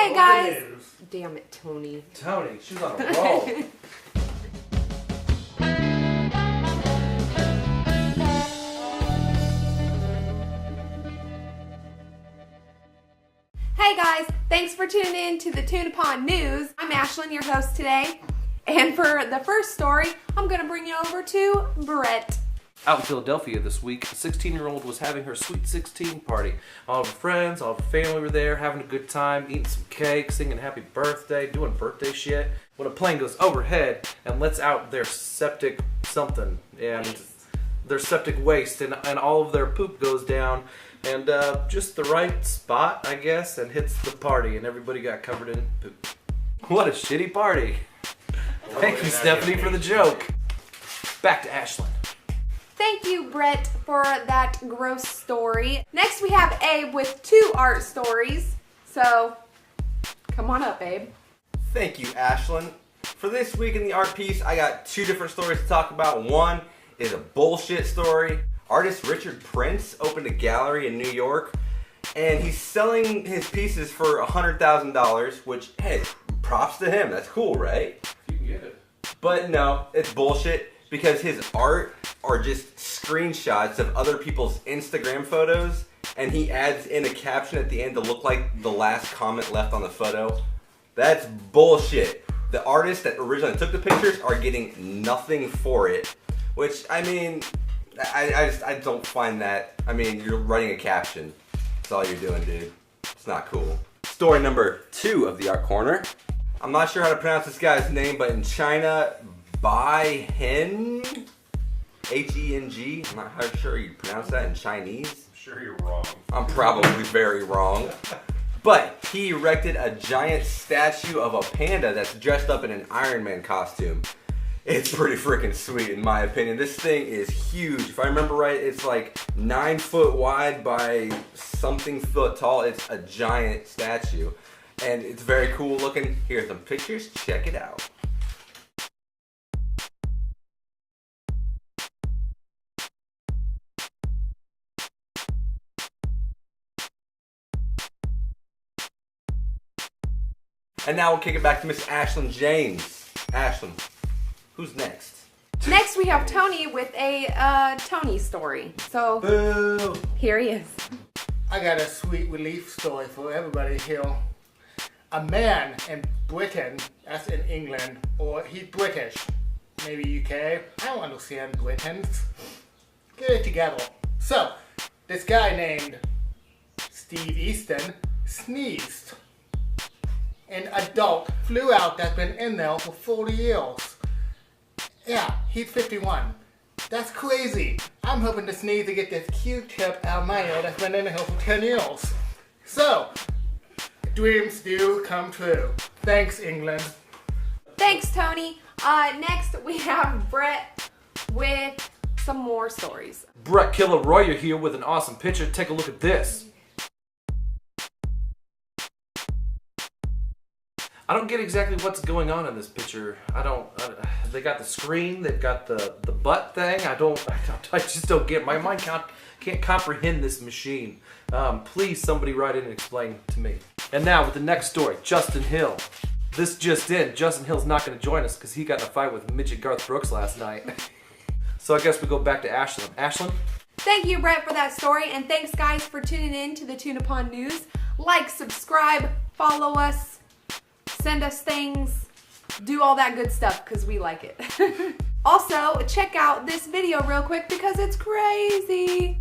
Hey guys! Damn it, Tony. Tony, she was on a roll. Hey guys, thanks for tuning in to the Tuna Pond News. I'm Ashlyn, your host today. And for the first story, I'm going to bring you over to Brett. Out in Philadelphia this week, a 16-year-old was having her sweet 16 party. All of her friends, all of her family were there, having a good time, eating some cake, singing happy birthday, doing birthday shit. When a plane goes overhead and lets out their septic something, and their septic waste, and all of their poop goes down, and just the right spot, I guess, and hits the party, and everybody got covered in poop. What a shitty party. Thank you, Stephanie, for the joke. Back to Ashlyn. Thank you, Brett, for that gross story. Next, we have Abe with 2 art stories. So, come on up, Abe. Thank you, Ashlyn. For this week in the art piece, I got 2 different stories to talk about. One is a bullshit story. Artist Richard Prince opened a gallery in New York, and he's selling his pieces for $100,000, which, hey, props to him. That's cool, right? You can get it. But no, it's bullshit because his art are just screenshots of other people's Instagram photos, and he adds in a caption at the end to look like the last comment left on the photo. That's bullshit. The artists that originally took the pictures are getting nothing for it, which, I mean, I don't find that. I mean, you're writing a caption. That's all you're doing, dude. It's not cool. Story number 2 of the Art Corner. I'm not sure how to pronounce this guy's name, but in China, Bai Heng, H-E-N-G. I'm not sure you pronounce that in Chinese. I'm sure you're wrong. I'm probably very wrong. But he erected a giant statue of a panda that's dressed up in an Iron Man costume. It's pretty freaking sweet in my opinion. This thing is huge. If I remember right, it's like 9 foot wide by something foot tall. It's a giant statue. And it's very cool looking. Here's some pictures. Check it out. And now we'll kick it back to Miss Ashlyn James. Ashlyn, who's next? Next, we have Tony with a Tony story. So, Boo! here he is. I got a sweet relief story for everybody here. A man in Britain, that's in England, or he's British, maybe UK. I don't understand Britons. Get it together. So, this guy named Steve Easton sneezed. An adult flew out that's been in there for 40 years. Yeah, he's 51. That's crazy. I'm hoping to sneeze to get this Q-tip out of my ear that's been in here for 10 years. So, dreams do come true. Thanks, England. Thanks, Tony. Next, we have Brett with some more stories. Brett Killer Royer here with an awesome picture. Take a look at this. I don't get exactly what's going on in this picture. They got the screen, they've got the butt thing. I just don't get, my mind can't comprehend this machine. Please, somebody write in and explain to me. And now with the next story, Justin Hill. This just in, Justin Hill's not gonna join us because he got in a fight with midget Garth Brooks last night. So I guess we go back to Ashlyn. Ashlyn? Thank you, Brett, for that story, and thanks, guys, for tuning in to the Tuna Pond News. Like, subscribe, follow us, send us things, do all that good stuff because we like it. Also, check out this video real quick because it's crazy.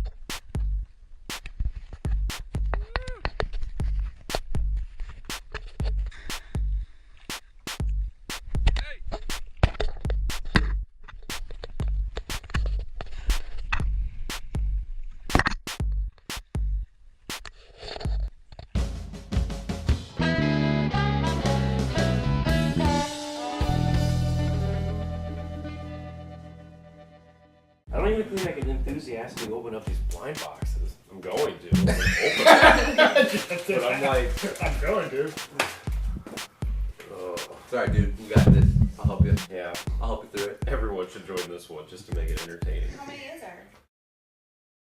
I don't even think I can enthusiastically open up these blind boxes. I'm going to. I'm gonna open them. But I'm like, I'm going to. oh. Sorry, dude. We got this. I'll help you. Yeah. I'll help you through it. Everyone should join this one just to make it entertaining. How many is there?